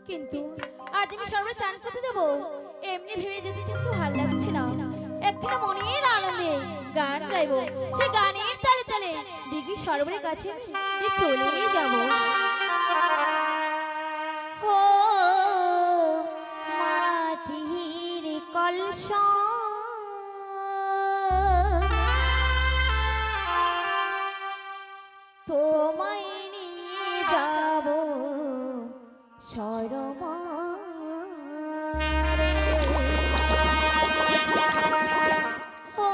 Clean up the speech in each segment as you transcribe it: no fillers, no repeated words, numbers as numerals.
কিন্তু আজ আমি সরবরে চান করতে যাবো এমনি ভেবে যেতে কিন্তু ভালো লাগছে না। একখানা মনের আনন্দে গান গাইবো, সে গানের তালে তালে দিঘি সরবরের কাছে আমি চলেই যাবো। ও মাটির কলসা তোমায় নিয়ে যাব সরমারে। ও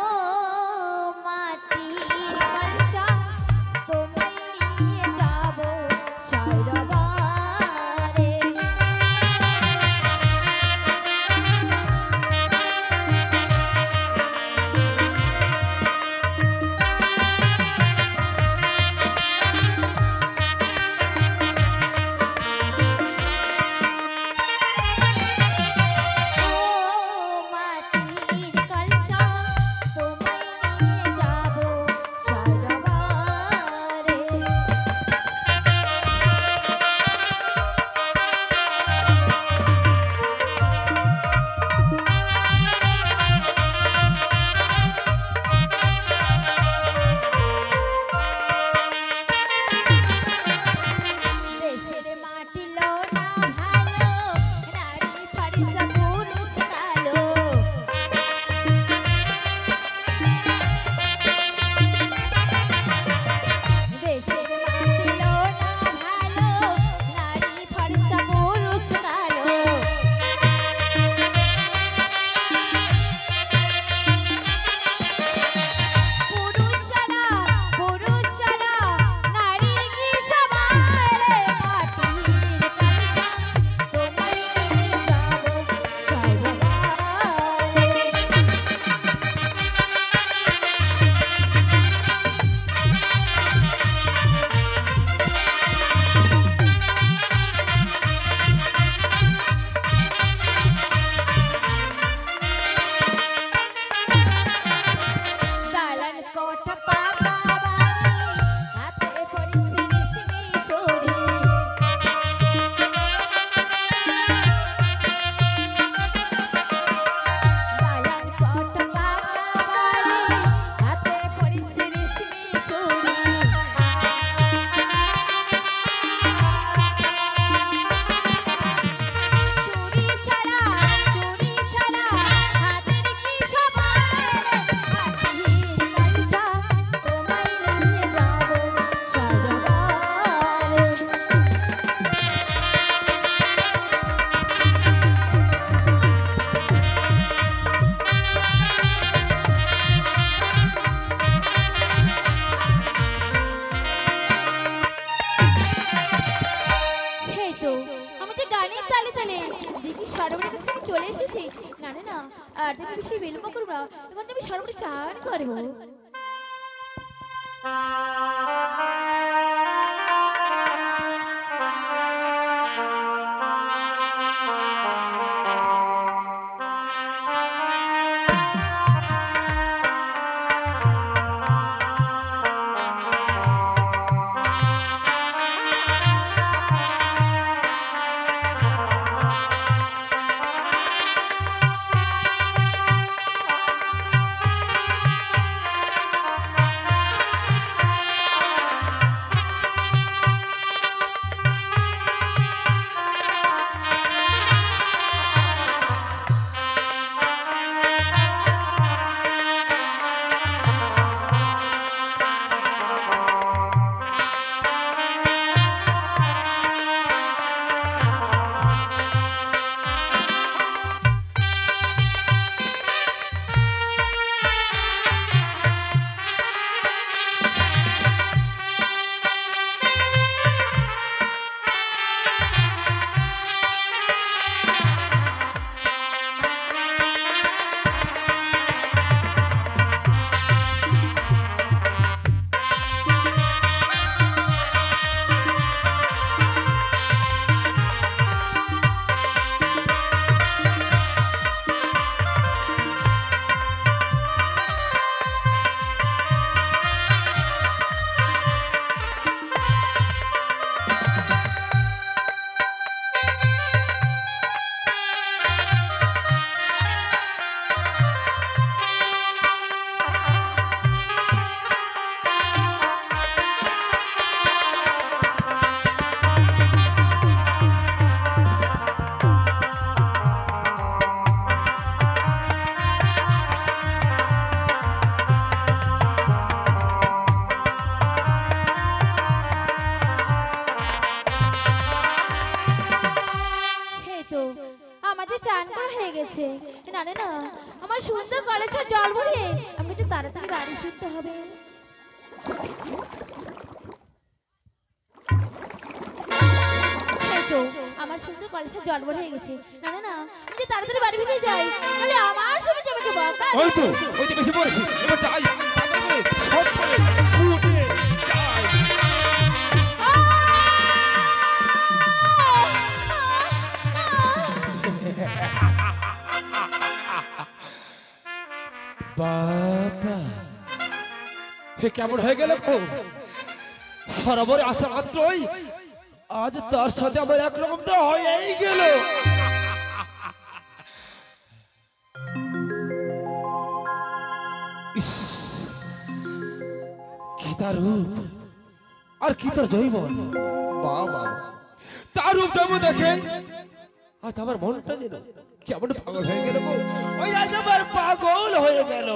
মাটির কলসা তোমায় নিয়ে যাব সরমারে। চলে এসেছি না না না, আর তুমি বেশি বিলম্ব করো না, এখন তুমি সরবরে চান করবো। আমার যে চান করা হয়ে গেছে। না না না, আমার সুন্দর কলেজের জল ভরে আমাকে যে তাড়াতাড়ি বাড়ি ফিরতে হবে। আমার সুন্দর কলেজের জল ভরে হয়ে গেছে। না না না, আমি যে তাড়াতাড়ি বাড়ি ফিরে যাই, তাহলে আমার স্বামী যে আমাকে বকা। ওই তো বেশি পড়েছি, এবার যাই তাড়াতাড়ি করে সব করে ছুটে যাই। বাবা হে কেমন হয়ে গেল গো, সরোবরে আসা মাত্রই আজ তার সাথে আমার একরকমটা হয়েই গেল। ইস, কি তার রূপ আর কি তার জৈবন, বাবা তার রূপ জৈব দেখে আজ আমার মনটা যেন কেমন পাগল হয়ে গেল গো। ওই আজ আমার পাগল হয়ে গেল।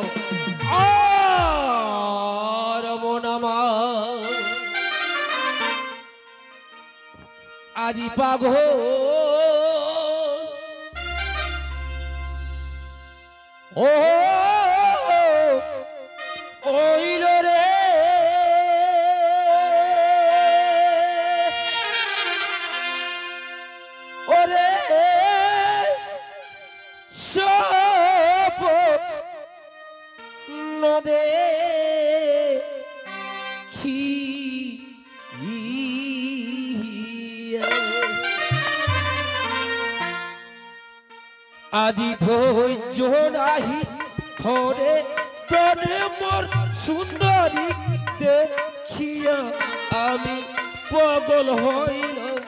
আর মন আমার আজি পাগল ও ওইল রে ওরে সপ নদে কি আজি ধৈর্য নাহি ধরে প্রাণে মোর সুন্দরী দেখিয়া আমি পাগল হইলাম।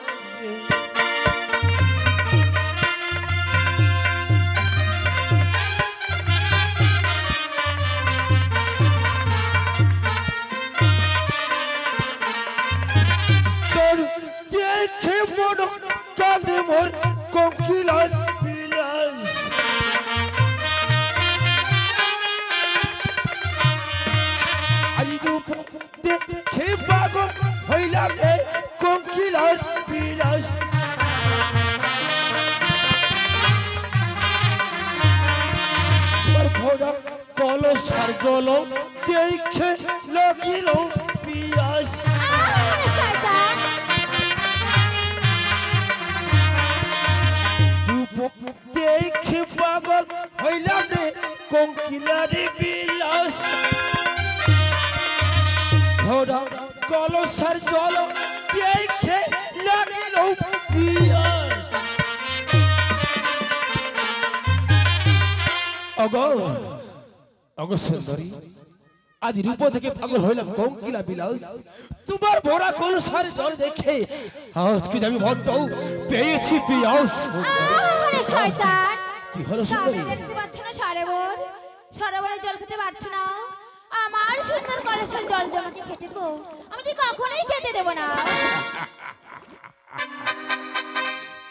তোর দেখে মন কাঁদে মোর কোকিলার বিলাস। দেখে পাগল হইলাম রে কোকিলার বিলাস। ভোরা কলসার জল দেখে লাগিল পিয়াস। দেখে পাগল হইলাম রে কোকিলার বিলাস। ভোরা কলসার জল দেখে লাগিল পিয়াস। অগো অগো সুন্দরী, আজ রূপ দেখে পাগল হইলাম কোকিলা বিলাস। তোমার ভরা কলসার জল দেখে আজকে আমি বড্ড পেয়েছি পিয়াস। শয়তান, কি হলো সুন্দরী? দেখতে পাচ্ছ না সরোবরের জল খেতে পারছো না? আমার সুন্দর কলসের জল জমাকে খেতে দেবো? আমি কি কখনোই খেতে দেবো না।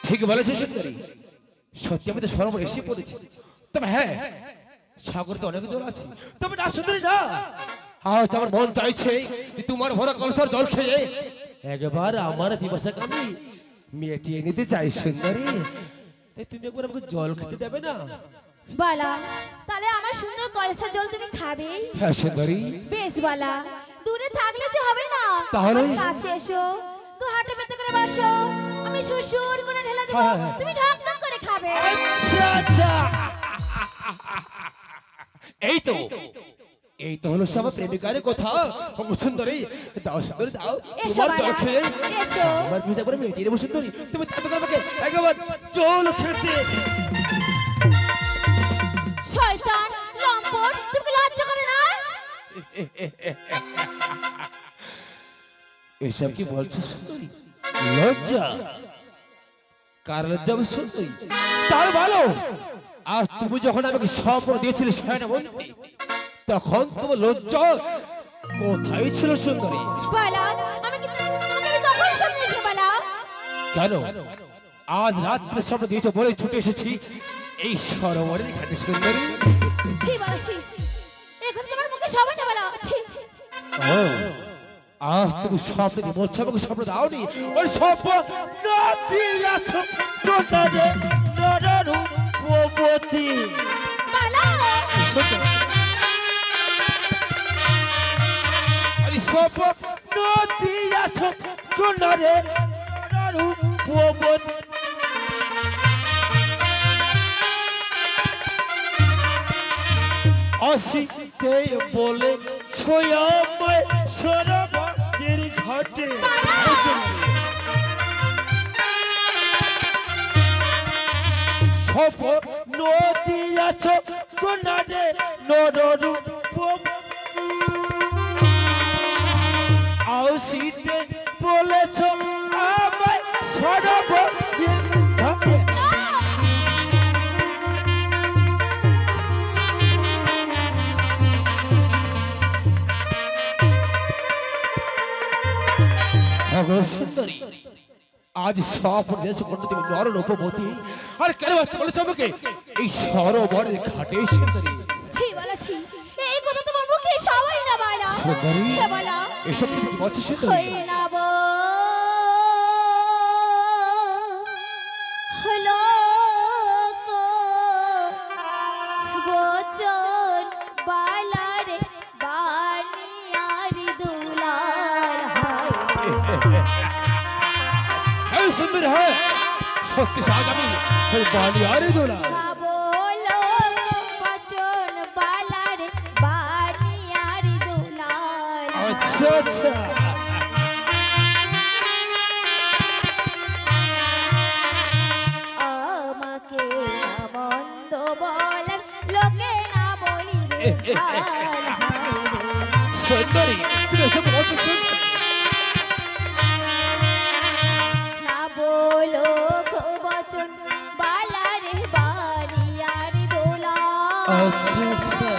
ঠিক বলেছিস সুন্দরী, সত্যি আমি তো সরোবর এসে পড়েছি। তবে হ্যাঁ, সাগরে তো অনেক জল আছে। তবে না সুন্দরী না, আজ আমার মন চাইছে তোমার ভরা কলসার জল খেয়ে একবার আমার দিবসকে আমি মিটিয়ে নিতে চাই সুন্দরী। তুমি একবার আমাকে জল খেতে দেবে না? বালা, তাহলে আমার সুন্দর কলসের জল তুমি খাবে? হ্যাঁ সুন্দরী। বেশ বালা, দূরে থাকলে যে হবে না, তাহলে কাছে এসো, তো হাঁটে পেতে করে বসো, আমি সুসুর করে ঢেলে দেব, তুমি ঢক ঢক করে খাবে। আচ্ছা আচ্ছা, এই তো হলো সব প্রেমিকার কথা। সুন্দরী দাও, সুন্দরী দাও, তোমার জল খেয়ে আমার পিছা করে মিটিয়ে দেবো সুন্দরী। তুমি তাতে আমাকে একবার জল খেতে। শয়তান লম্পট, তুমি লজ্জা করে না? এসব কি বলছো সুন্দরী? লজ্জা? কার লজ্জা সুন্দরী? তার ভালো, আজ তুমি যখন আমাকে স্বপ্ন দিয়েছিলে সেনামন্ত্রী, তখন তোমার লজ্জা কোথায় ছিল সুন্দরী? আমি কিন্তু তোমাকে তখন স্বপ্নেছি বালা। কেন আজ রাত্রে স্বপ্ন দিয়েছো বলে ছুটে এসেছি এই সরোবরের ঘাটে সুন্দরী? ছি বালা ছি, এখন তোমার মুখে সবাই না বালা। ছি, ও আজ তুমি স্বপ্ন দিয়ে বলছো আমাকে স্বপ্ন দাওনি? ওই স্বপ্ন না দিয়ে যাচ্ছ নদী বালা আরে স্বপ্ন দিয়াছো কোনরে নারু পবন আসিতে বলে ছয়াময় সরবাদের ঘাটে স্বপ্ন দিয়াছো কোনরে নররু আসিতে বলেছ আমায় সরবাদের ঘাটে সুন্দরী আজ সব তুমি নর রূপবতী আর কেন আসতে বলেছ আমাকে এই সরোবরের ঘাটে সুন্দরী ছি বালা ছি এই কথা তোমার মুখে সবাই না বালা সুন্দরী হে বালা এসব কি বলছো সুন্দরী হই না বো হলো কো বচন বালারে বানিয়ারি দুলার হ্যাঁ সুন্দরী হ্যাঁ সত্যি সাজ আমি ওই বালিয়ারে দোলা বলো বচন বালারে বানিয়ারি দুলার আচ্ছা আচ্ছা আমাকে মন্দ বলেন লোকে না বলিবে সুন্দরী তুমি এসব বলছো সুন্দরী না বলো বচন বালারে বাড়িয়ারি দোলা আচ্ছা আচ্ছা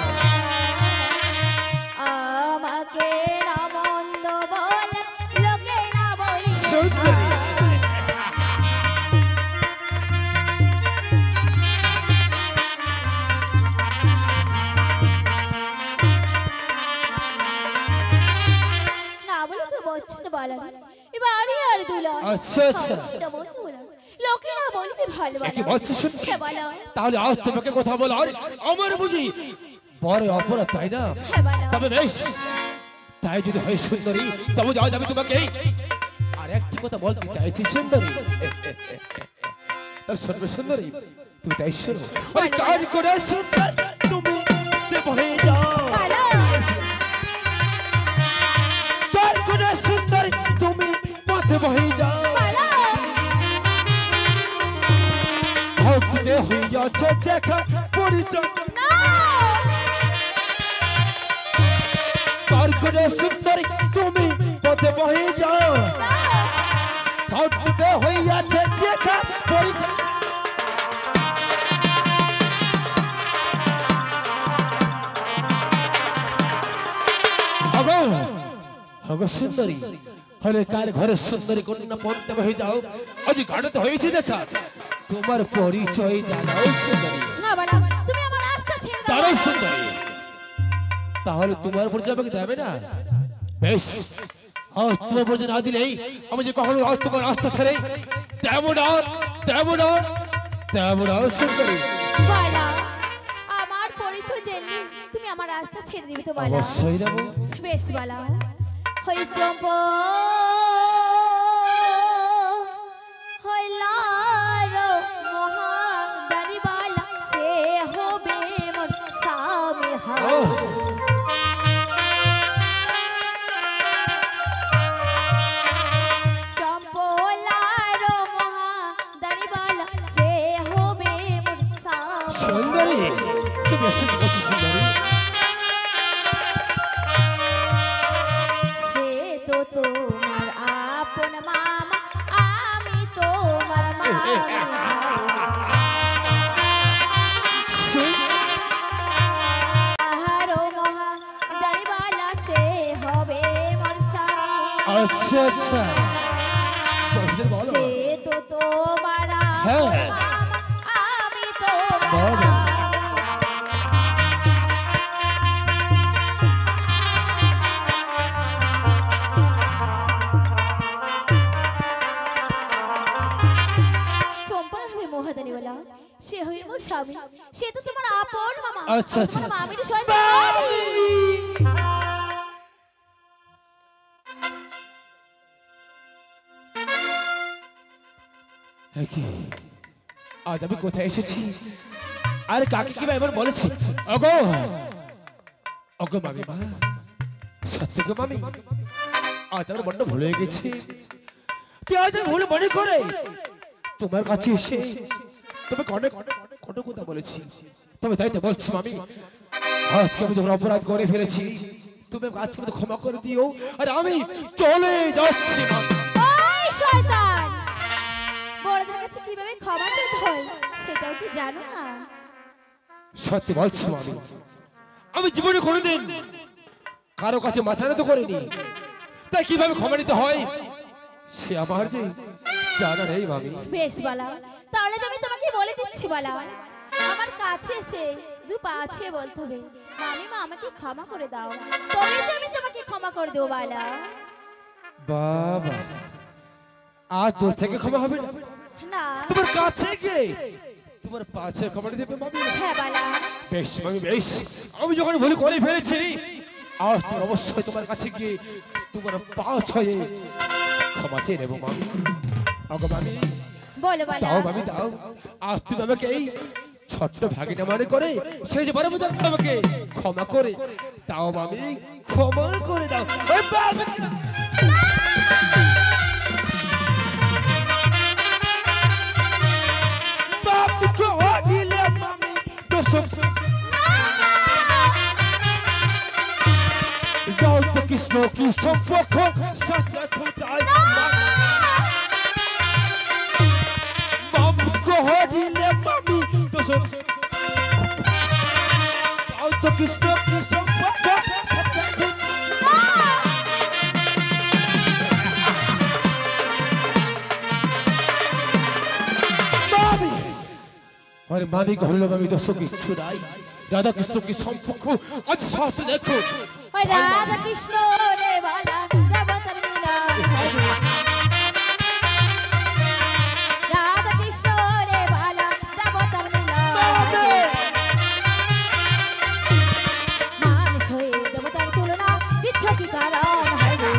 আমাকে না মন্দ বলেন লোকে না বলিবে সুন্দরী না বলে তো বচন বালারে বাড়ি আর দুলা আচ্ছা আচ্ছা এটা বন্ধ বলা লোকে না বলবি ভালো কি বলছো সুন্দরী হে বলো তাহলে আজ তোমাকে কথা বলো আর আমার বুঝি বড় অপরাধ তাই না হে বলো তবে বেশ তাই যদি হয় সুন্দরী তবে যাও যাবে তোমাকে আর একটি কথা বলতে চাইছি সুন্দরী তার শুনবে সুন্দরী তুমি তাই শোনো ওই কাজ করে সুন্দর তুমি বহে যাও ভালো কাজ করে সুন্দরী তুমি পথে বহে যাও ভালো ভক্তে হইয়াছে দেখা পরিচয় না কাজ করে সুন্দরী তুমি পথে বহে যাও না ভক্তে হইয়াছে দেখা পরিচয় আগো আগো সুন্দরী হলে কার ঘরে সুন্দরী কন্যা পড়তে হয়ে যাও আজ ঘাটতে হয়েছে দেখা তোমার পরিচয় জানাও সুন্দরী না বালা তুমি আমার রাস্তা ছেড়ে দাও দাঁড়াও সুন্দরী তাহলে তোমার পরিচয় আমাকে দেবে না বেশ আজ তোমার পরিচয় না দিলেই আমি যে কখনো আজ তোমার রাস্তা ছেড়ে তেমন আর তেমন আর তেমন আর সুন্দরী বালা আমার পরিচয় জেনে তুমি আমার রাস্তা ছেড়ে দিবে তো বালা অবশ্যই দেবো বেশ বালা হই চম্প হইলার মহাদারি বালা সে হবে মোর স্বামী ও চম্পলার মহাদারি বালা সে হবে মোর স্বামী সুন্দরী তুমি এসেছো বলছো সুন্দরী সে তো তোমার আপন মামা আমি তোমার মামি আহারো মহা দাড়িওয়ালা সে হবে মোর স্বামী আচ্ছা আচ্ছা বলো সে তো তোমার হ্যাঁ। আপন মামা আমি তোমার বলো। মামি। চম্পার হবে মহাদানিওয়ালা সে হয়ে মোর স্বামী, সে তো তোমার আপন মামা। আচ্ছা, আচ্ছা। তোমার মামির সঙ্গে কি আজ আমি কোথায় এসেছি আর কাকে কি এবার বলেছি? ওগো ওগো মামি মা, সত্যি গো মামি, আজ আমার বড্ড ভুল হয়ে গেছি। আজ আমি ভুল মনে করে তোমার কাছে এসে তোমাকে অনেক কত কথা বলেছি। তবে তাই তো বলছি মামি, আজকে আমি যখন অপরাধ করে ফেলেছি তুমি আজকে আমাকে ক্ষমা করে দিও, আর আমি চলে যাচ্ছি মামি। ওই শয়তান, বড়দের কাছে কিভাবে ক্ষমা চাইতে হয় সেটাও কি জানো না? সত্যি বলছি মামি, আমি জীবনে কোনোদিন কারো কাছে মাথা নত করিনি, তাই কিভাবে ক্ষমা নিতে হয় সে আমার যে জানা নেই মামি। বেশ বালা, তাহলে তো আমি তোমাকে বলে দিচ্ছি বালা, আমার কাছে এসে দু পা ছুঁয়ে বলতে হবে মামি মা আমাকে ক্ষমা করে দাও, তবে যে আমি তোমাকে ক্ষমা করে দেবো বালা। বাবা, আজ তোর থেকে ক্ষমা হবে না? না। তোমার কাছে গিয়ে তোমার পাশে ক্ষমা দেবে মামি? হ্যাঁ বালা। বেশ মামি বেশ, আমি যখন ভুল করে ফেলেছি আর তোর অবশ্যই তোমার কাছে গিয়ে তোমার পা ছয়ে ক্ষমা চেয়ে নেবো মামি। ওগো মামি, বলো বালা। দাও মামি দাও, আজ তুমি আমাকে এই ছোট্ট ভাগিনা মনে করে সেই যে বড় মতো আমাকে ক্ষমা করে দাও মামি, ক্ষমা করে দাও। ওই বাবা, বাবা তো দিলে মামি তো সব যাও তো কৃষ্ণ কি সম্পর্ক সাথে কোথায় দিলে মামি তো সব যাও তো কৃষ্ণ কি সম্পর্ক মামি। আরে মামি কহিল মামি দোষ কিচ্ছু নাই, রাধা কৃষ্ণ কি সম্পর্ক আজ শাস্তি দেখো। ওই রাধা কৃষ্ণ রে বালা দেবতার মিলন, রাধা কৃষ্ণ রে বালা দেবতার মিলন, মানুষ হয়ে দেবতার তুলনা দিচ্ছ কি কারণ হয় গো?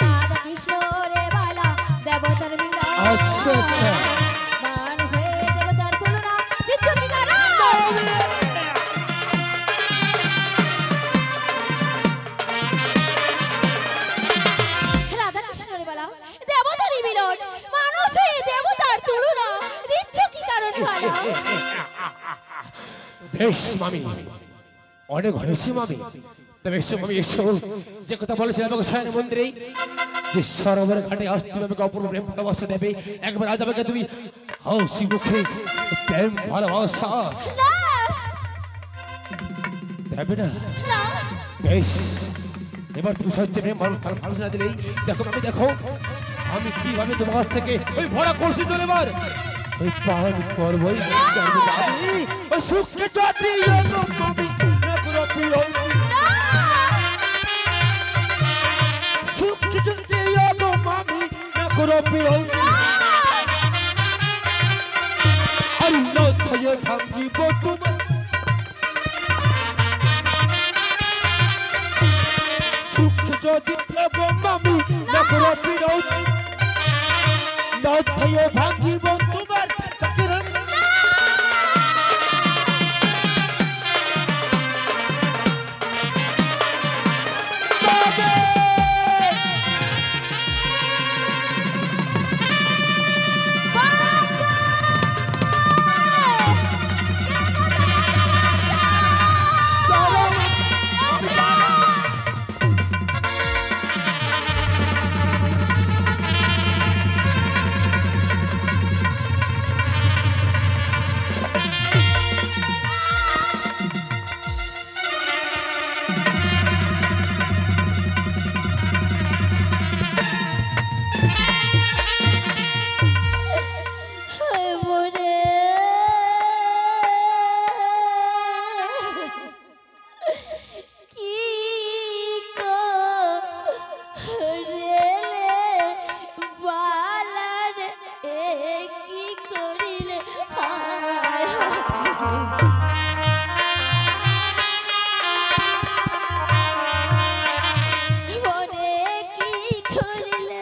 রাধা কৃষ্ণ রে বালা দেবতার মিলন, আচ্ছা আচ্ছা, মানুষ হয়ে দেবতার তুলনা দিচ্ছ কি কারণ? রাধা কৃষ্ণ রে বালা দেবতারই মিলন, মানুষ হয়ে দেবতার তুলনা দিচ্ছ কি কারণে বালা? বেশ মামি, অনেক হয়েছে মামি, তবে এসো মামি এসো, যে কথা বলেছিলাম আমাকে শয়ন মন্দিরে যে সরোবর ঘাটে আজ তুমি আমাকে অপূর্ব প্রেম ভালোবাসা দেবে, একবার আজ আমাকে তুমি হাসি মুখে প্রেম ভালোবাসা না দেবে না? না বেশ, এবার তুমি সহ্য প্রেম ভালোবাসা দিলেই দেখো আমি, দেখো আমি কিভাবে তোমার কাছ থেকে ওই ভরা কলসি চলে বার ওই পান করবই ওই সুখকে চাতি মামি না পুরো প্রিয় সুখকে চাতি মামি না পুরো প্রিয় আর না থাকে ভাঙ্গিব তোমার সুখকে যদি দেব মামি না পুরো প্রিয় না থাকে ভাঙ্গিব তোমার কি করিলে হায় মনে কি করিলে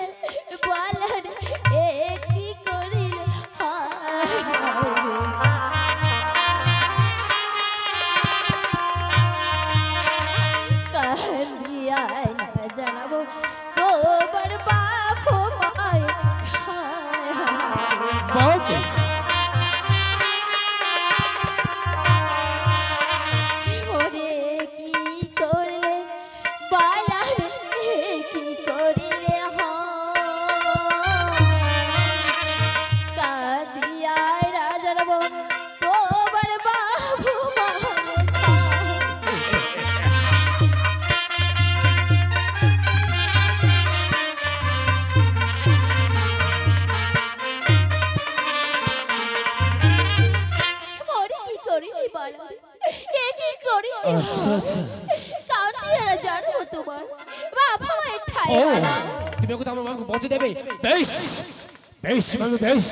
বলরে এ কি করিলে হায় কান্দিয়ায় না জানাবো তোবার বাপ মায়ের ঠায় বাবা ওরে কি করলে বালার কি করিলে কাঁদিয়ায় রাজার বউ তোবার বাবু মরে কি করিলি বলো এ কি করিলি আচ্ছা আচ্ছা কাঁদিয়ারা জানবো তোমার বাবা মায়ের ঠাই ও হারা তুমি ওকে আমার মাকে পৌঁছে দেবে বেশ বেশ মানে বেশ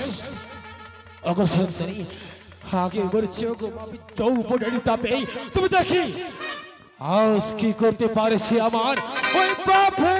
ওগো সুন্দরী আগে বলছি ওগো আমি চৌপটের তাপে তুমি দেখি আজ কি করতে পারেছি আমার ওই বাপে